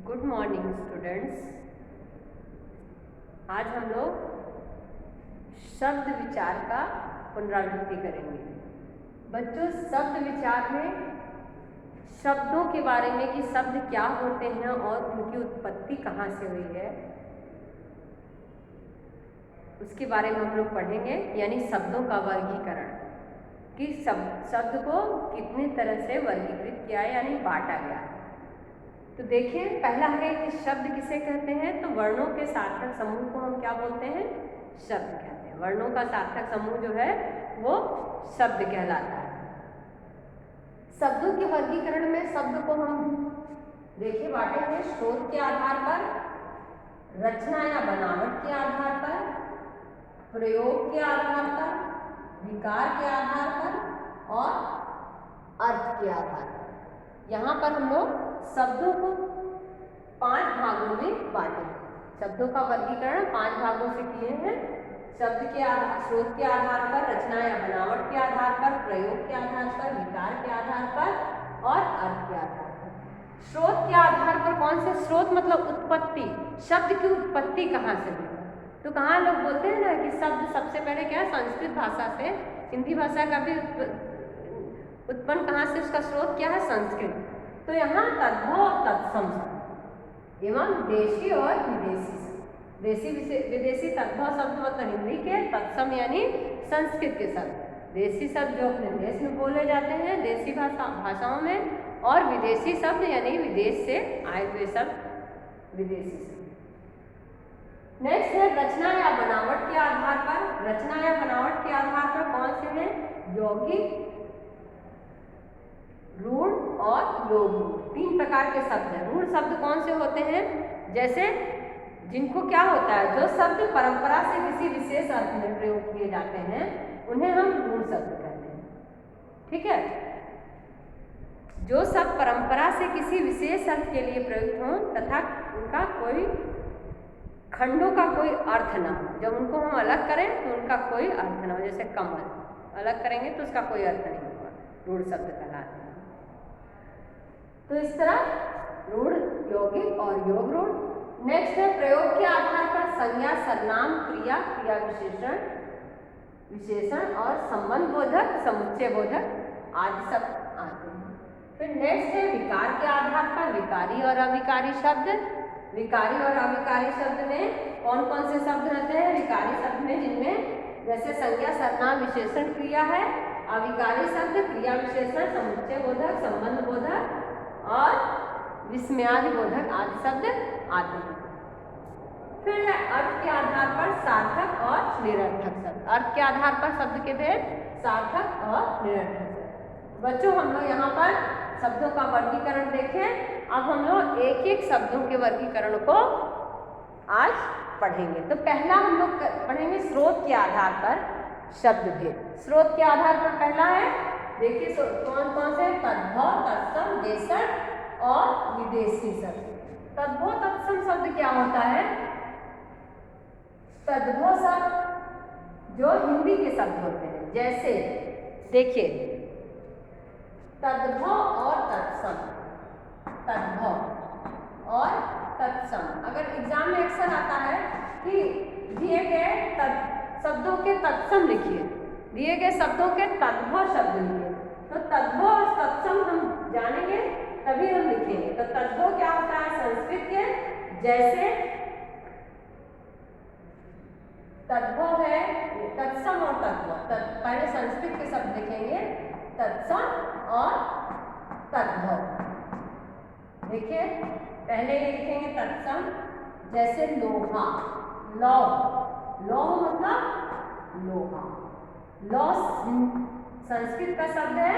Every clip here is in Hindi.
Good morning students. आज हम लोग शब्द विचार का पुनरावृत्ति करेंगे। बच्चों, शब्द विचार में शब्दों के बारे में कि शब्द क्या होते हैं और उनकी उत्पत्ति कहाँ से हुई है, उसके बारे में हम लोग पढ़ेंगे। यानी शब्दों का वर्गीकरण कि शब्द को कितने तरह से वर्गीकृत किया है, यानी बांटा गया है। तो देखिए, पहला है कि शब्द किसे कहते हैं। तो वर्णों के सार्थक समूह को हम क्या बोलते हैं? शब्द कहते हैं। वर्णों का सार्थक समूह जो है वो शब्द कहलाता है। शब्दों के वर्गीकरण में शब्द को हम देखिए बांटे हैं स्रोत के आधार पर, रचना या बनावट के आधार पर, प्रयोग के आधार पर, विकार के आधार पर और अर्थ के आधार पर। यहाँ पर हम लोग शब्दों को 5 भागों में बांटे। शब्दों का वर्गीकरण 5 भागों से किए हैं। शब्द के आधार, स्रोत के आधार पर, रचना या बनावट के आधार पर, प्रयोग के आधार पर, विकार के आधार पर और अर्थ के आधार पर। स्रोत के आधार पर कौन से? स्रोत मतलब उत्पत्ति। शब्द की उत्पत्ति कहाँ से हुई? तो कहाँ लोग बोलते हैं ना कि शब्द सबसे पहले क्या है? संस्कृत भाषा से। हिंदी भाषा का भी उत्पन्न कहाँ से? उसका स्रोत क्या है? संस्कृत। तो यहाँ तद्भव और तत्सम शब्द एवं देशी और विदेशी शब्द। देशी विदेशी तद्भव शब्द मतलब हिंदी के, तत्सम यानी संस्कृत के शब्द। देशी शब्द जो अपने देश में बोले जाते हैं देशी भाषाओं में, और विदेशी शब्द यानी विदेश से आए हुए शब्द विदेशी शब्द। नेक्स्ट है रचना या बनावट के आधार पर। रचना या बनावट के आधार पर कौन से हैं? यौगिक, रूढ़ और योग रूढ़। 3 प्रकार के शब्द हैं। रूढ़ शब्द कौन से होते हैं? जैसे जिनको क्या होता है, जो शब्द परंपरा से किसी विशेष अर्थ में प्रयोग किए जाते हैं उन्हें हम रूढ़ शब्द कहते हैं। ठीक है? जो शब्द परंपरा से किसी विशेष अर्थ के लिए प्रयुक्त हों तथा उनका कोई खंडों का कोई अर्थ ना हो। जब उनको हम अलग करें तो उनका कोई अर्थ ना हो। जैसे कमल अलग करेंगे तो उसका कोई अर्थ नहीं होगा, रूढ़ शब्द कहलाते हैं। तो इस तरह रूढ़, यौगिक और योग रूढ़। नेक्स्ट है प्रयोग के आधार पर संज्ञा, सर्वनाम, क्रिया, क्रिया विशेषण और संबंध बोधक, समुच्चय बोधक आदि शब्द आते हैं। फिर नेक्स्ट है विकार के आधार पर विकारी और अविकारी शब्द। विकारी और अविकारी शब्द में कौन कौन से शब्द रहते हैं? विकारी शब्द में जिनमें जैसे संज्ञा, सर्वनाम, विशेषण, क्रिया है। अविकारी शब्द क्रिया, विशेषण, समुच्चय बोधक, संबंध बोधक और विस्मयादि बोधक आदि शब्द आते हैं। फिर है अर्थ के आधार पर सार्थक और निरर्थक शब्द। अर्थ के आधार पर शब्द के भेद सार्थक और निरर्थक शब्द। बच्चों, हम लोग यहाँ पर शब्दों का वर्गीकरण देखें। अब हम लोग एक एक शब्दों के वर्गीकरण को आज पढ़ेंगे। तो पहला हम लोग पढ़ेंगे स्रोत के आधार पर शब्द भेद। स्रोत के आधार पर पहला है, देखिए कौन कौन से? तद्भव, तत्सम, देशज और विदेशी शब्द। तद्भव तत्सम शब्द क्या होता है? तद्भव शब्द जो हिंदी के शब्द होते हैं। जैसे देखिए तद्भव और तत्सम, तद्भव और तत्सम। अगर एग्जाम में अक्सर आता है कि दिए गए शब्दों के तत्सम लिखिए, दिए गए शब्दों के तद्भव शब्द लिखिए। तो तद्भव और तत्सम हम जानेंगे तभी हम लिखेंगे। तो तद्भव क्या होता है? संस्कृत के। जैसे तद्भव है तत्सम और तद्भव। पहले संस्कृत के शब्द लिखेंगे, तत्सम और तद्भव। देखिए पहले ये लिखेंगे तत्सम। जैसे लोहा, लौह, लौह मतलब लोहा। लौह संस्कृत का शब्द है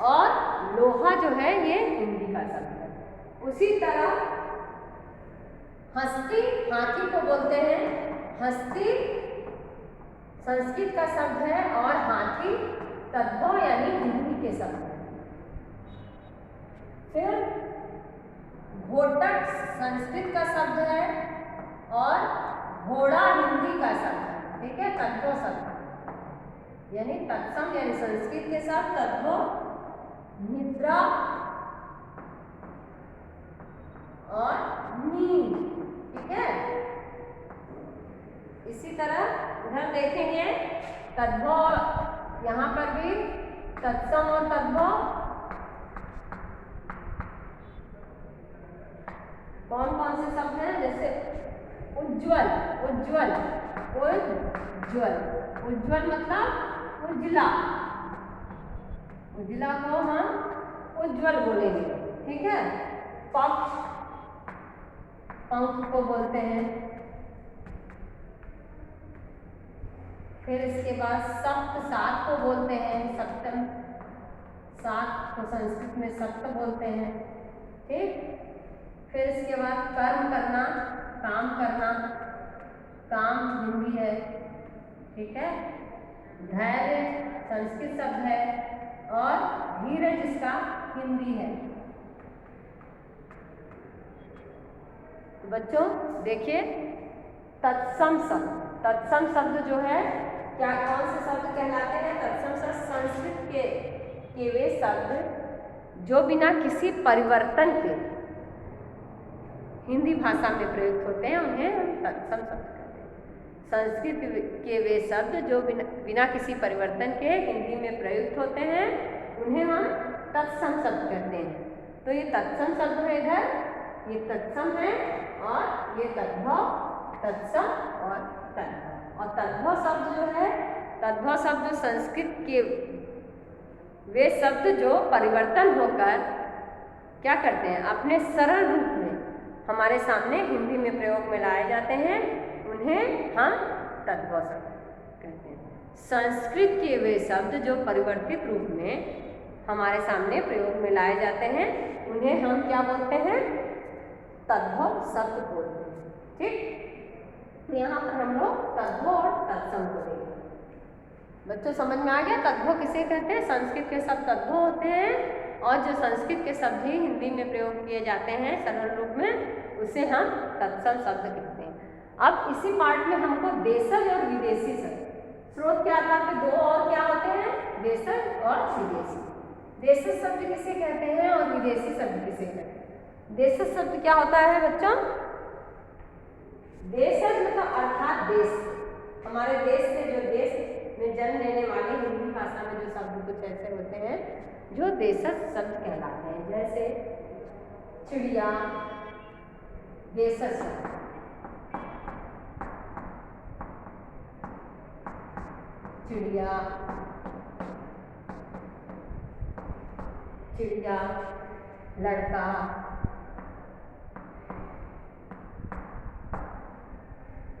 और लोहा जो है ये हिंदी का शब्द है। उसी तरह हस्ती, हाथी को बोलते हैं हस्ती, संस्कृत का शब्द है और हाथी तद्भव यानी हिंदी के शब्द है। फिर घोटक संस्कृत का शब्द है और घोड़ा हिंदी का शब्द है। ठीक है? तद्भव शब्द यानी तत्सम यानी संस्कृत के साथ तद्भव। निद्रा और नींद, ठीक है। इसी तरह इधर देखेंगे तद्भव, यहाँ पर भी तत्सम और तद्भव कौन कौन से शब्द हैं, जैसे उज्ज्वल, उज्ज्वल, उज्ज्वल, उज्ज्वल मतलब उजला, उजला को हम उज्ज्वल बोलेंगे, ठीक है। पक्ष, पंख को बोलते हैं। फिर इसके बाद सप्त, सात को बोलते हैं, सप्तम, सात को संस्कृत में सप्त बोलते हैं, ठीक। फिर इसके बाद कर्म करना, काम करना, काम हिंदी है, ठीक है। धैर्य संस्कृत शब्द है और धीरज इसका हिंदी है। तो बच्चों देखिए तत्सम शब्द, तत्सम शब्द जो है क्या, कौन से शब्द कहलाते हैं? तत्सम शब्द संस्कृत के वे शब्द जो बिना किसी परिवर्तन के हिंदी भाषा में प्रयुक्त होते हैं, उन्हें हम तत्सम शब्द कहते हैं। संस्कृत के वे शब्द जो बिना किसी परिवर्तन के हिंदी में प्रयुक्त होते हैं, उन्हें हम तत्सम शब्द कहते हैं। तो ये तत्सम शब्द है, इधर ये तत्सम है और ये तद्भव, तत्सम और तद्भव। और तद्भव शब्द जो है, तद्भव शब्द संस्कृत के वे शब्द जो परिवर्तन होकर क्या करते हैं, अपने सरल रूप में हमारे सामने हिंदी में प्रयोग में लाए जाते हैं, उन्हें हम तद्भव शब्द कहते हैं। संस्कृत के वे शब्द जो परिवर्तित रूप में हमारे सामने प्रयोग में लाए जाते हैं, उन्हें हम क्या बोलते हैं? तद्भव शब्द बोलते हैं, ठीक। तो यहाँ पर हम लोग तद्भव और तत्सम को देखें। बच्चों समझ में आ गया तद्भव किसे कहते हैं? संस्कृत के शब्द तद्भव होते हैं और जो संस्कृत के शब्द ही हिंदी में प्रयोग किए जाते हैं सरल रूप में, उसे हम तत्सम शब्द कहते हैं। अब इसी पार्ट में हमको देशज और विदेशी शब्द, स्रोत के आधार पर दो और क्या होते हैं? देशज और विदेशी। देशज शब्द किसे कहते हैं और विदेशी शब्द किसे कहते हैं? देशज शब्द क्या होता है बच्चों? देशज मतलब अर्थात देश, हमारे देश से, जो देश में जन्म लेने वाले हिंदी भाषा में जो शब्द कुछ ऐसे होते हैं जो देशज शब्द कहलाते हैं, जैसे चिड़िया देशज शब्द, चिड़िया, चिड़िया, लड़का,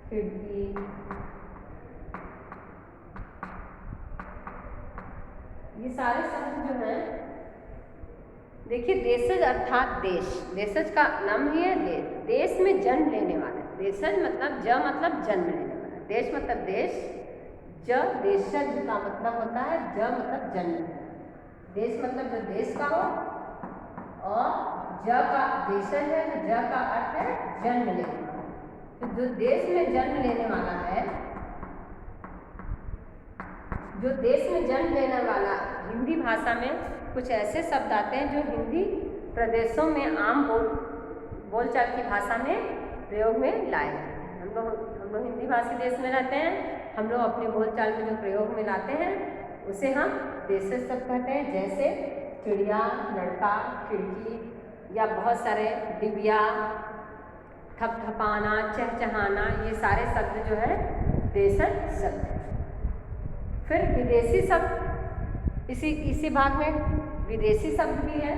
खिड़की, ये सारे शब्द जो हैं, देखिए देशज अर्थात देश, देशज का नाम ही है देश, देश में जन्म लेने वाला। देशज मतलब ज मतलब जन्म लेने वाला, देश मतलब देश, ज देशज का मतलब होता है ज मतलब जन्म, देश मतलब जो देश का हो, और ज का देशज है, तो ज का अर्थ है जन्म लेने वाला। तो जो देश में जन्म लेने वाला है, जो देश में जन्म लेने वाला, हिंदी भाषा में कुछ ऐसे शब्द आते हैं जो हिंदी प्रदेशों में आम बोलचाल की भाषा में प्रयोग में लाए जाते हैं। हम लोग हिंदी भाषी देश में रहते हैं, हम लोग अपने बोलचाल में जो प्रयोग में लाते हैं उसे हम देशज शब्द कहते हैं। जैसे चिड़िया, लड़का, खिड़की, या बहुत सारे डिबिया, थपथपाना, चहचहाना, ये सारे शब्द जो है देशज शब्द है। फिर विदेशी शब्द, इसी भाग में विदेशी शब्द भी है।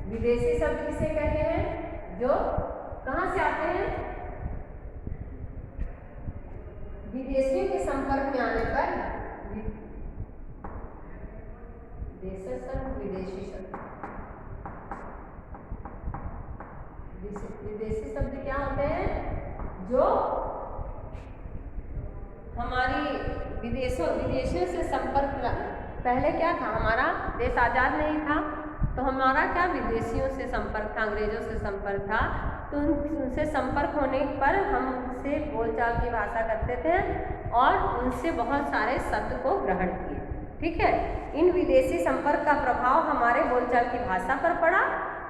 विदेशी शब्द किसे कहते हैं? जो कहाँ से आते हैं? विदेशियों के संपर्क में आने पर देशज शब्द, विदेशी शब्द। विदेशी शब्द क्या होते हैं? जो हमारी विदेशियों से संपर्क, पहले क्या था, हमारा देश आज़ाद नहीं था तो हमारा क्या विदेशियों से संपर्क था, अंग्रेजों से संपर्क था। तो उनसे संपर्क होने पर हम उनसे बोलचाल की भाषा करते थे और उनसे बहुत सारे शब्द को ग्रहण किए, ठीक है। इन विदेशी संपर्क का प्रभाव हमारे बोलचाल की भाषा पर पड़ा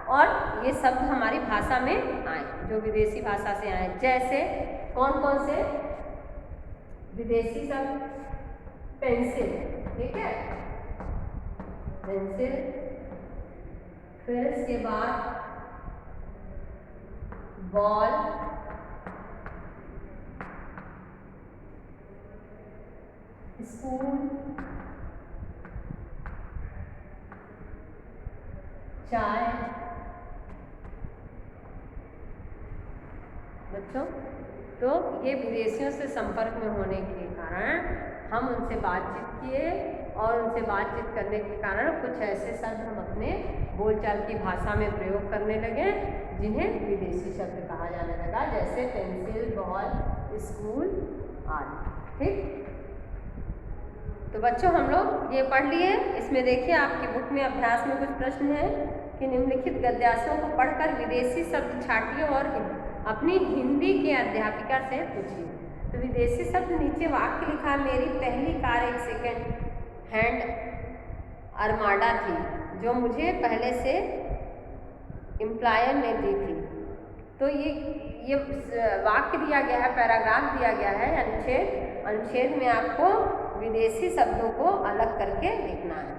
और ये शब्द हमारी भाषा में आए, जो विदेशी भाषा से आए। जैसे कौन कौन से विदेशी शब्द? पेंसिल, ठीक है, पेंसिल। फिर इसके बाद बॉल, स्पून, चाय। बच्चों, तो ये विदेशियों से संपर्क में होने के कारण हम उनसे बातचीत किए और उनसे बातचीत करने के कारण कुछ ऐसे शब्द हम अपने बोलचाल की भाषा में प्रयोग करने लगे जिन्हें विदेशी शब्द कहा जाने लगा, जैसे पेंसिल, बॉल, स्कूल आदि। ठीक, तो बच्चों हम लोग ये पढ़ लिए। इसमें देखिए आपकी बुक में अभ्यास में कुछ प्रश्न है कि निम्नलिखित गद्यांशों को पढ़कर विदेशी शब्द छांटिए और अपनी हिंदी के अध्यापिका से पूछिए। तो विदेशी शब्द नीचे वाक्य लिखा, मेरी पहली कार एक सेकेंड हैंड अरमाडा थी जो मुझे पहले से एम्प्लॉयर ने दी थी। तो ये वाक्य दिया गया है, पैराग्राफ दिया गया है, अनुच्छेद। अनुच्छेद में आपको विदेशी शब्दों को अलग करके लिखना है।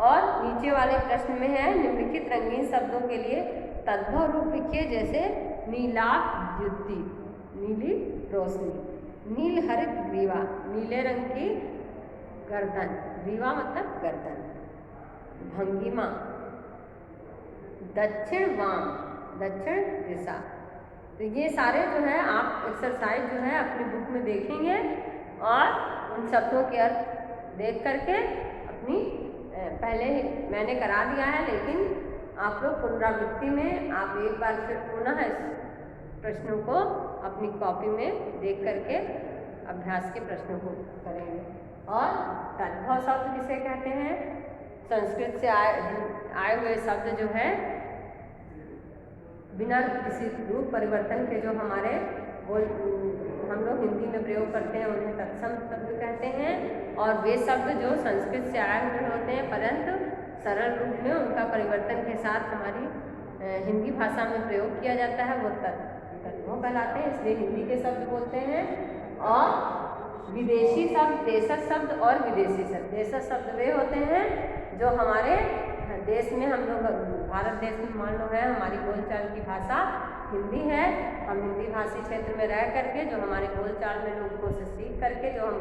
और नीचे वाले प्रश्न में है, निम्नलिखित रंगीन शब्दों के लिए तद्भव रूप लिखिए, जैसे नीला ज्योति, नीली रोशनी, नील हरित ग्रीवा, नीले रंग की गर्दन, ग्रीवा मतलब गर्दन, भंगिमा, दक्षिण वाम, दक्षिण दिशा। तो ये सारे जो है आप एक्सरसाइज जो है अपनी बुक में देखेंगे और उन शब्दों के अर्थ देख करके अपनी पहले मैंने करा दिया है, लेकिन आप लोग पुनरावृत्ति में आप एक बार फिर पुनः इस प्रश्नों को अपनी कॉपी में देख करके अभ्यास के प्रश्नों को करेंगे। और तद्भव शब्द किसे कहते हैं? संस्कृत से आए हुए शब्द जो है बिना किसी रूप परिवर्तन के जो हमारे हम लोग हिंदी में प्रयोग करते हैं उन्हें तत्सम शब्द कहते हैं। और वे शब्द जो संस्कृत से आए हुए होते हैं परंतु सरल रूप में उनका परिवर्तन के साथ हमारी हिंदी भाषा में प्रयोग किया जाता है वो तद्भव कहलाते हैं, इसलिए हिंदी के शब्द बोलते हैं। और विदेशी शब्द देशज शब्द और विदेशी शब्द। देशज शब्द वे होते हैं जो हमारे देश में हम लोग भारत देश में मान लो है हमारी बोलचाल की भाषा हिंदी है, हम हिंदी भाषी क्षेत्र में रह करके जो हमारे बोलचाल में लोगों से सीख करके जो हम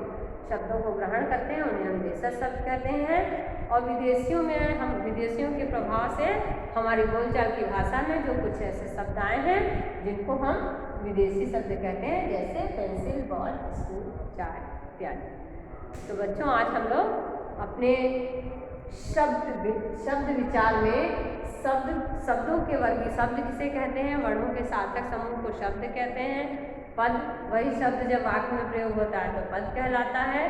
शब्दों को ग्रहण करते हैं उन्हें हम देशज शब्द कहते हैं। और विदेशियों में हम विदेशियों के प्रभाव से हमारी बोलचाल की भाषा में जो कुछ ऐसे शब्द आए हैं जिनको हम विदेशी शब्द कहते हैं, जैसे पेंसिल, बॉल, स्कूल, चाय इत्यादि। तो बच्चों आज हम लोग अपने शब्द विचार में शब्दों के वर्गीकरण, शब्द किसे कहते हैं? वर्णों के सार्थक समूह को शब्द कहते हैं। पद वही शब्द जब वाक्य में प्रयोग होता है तो पद कहलाता है।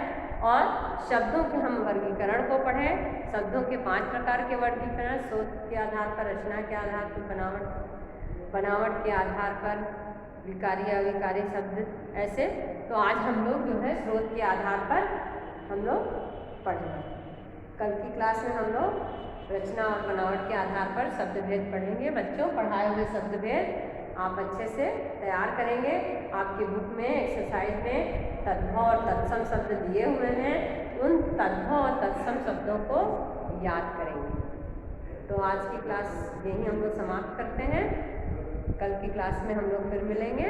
और शब्दों के हम वर्गीकरण को पढ़ें। शब्दों के 5 प्रकार के वर्गीकरण, स्रोत के आधार पर, रचना के आधार पर, बनावट के आधार पर, विकारी अविकारी शब्द ऐसे। तो आज हम लोग जो है स्रोत के आधार पर हम लोग पढ़ेंगे। कल की क्लास में हम लोग रचना और बनावट के आधार पर शब्द भेद पढ़ेंगे। बच्चों पढ़ाए हुए शब्द भेद आप अच्छे से तैयार करेंगे। आपकी बुक में एक्सरसाइज में तद्भव और तत्सम शब्द दिए हुए हैं, उन तद्भव और तत्सम शब्दों को याद करेंगे। तो आज की क्लास यहीं हम लोग समाप्त करते हैं। कल की क्लास में हम लोग फिर मिलेंगे।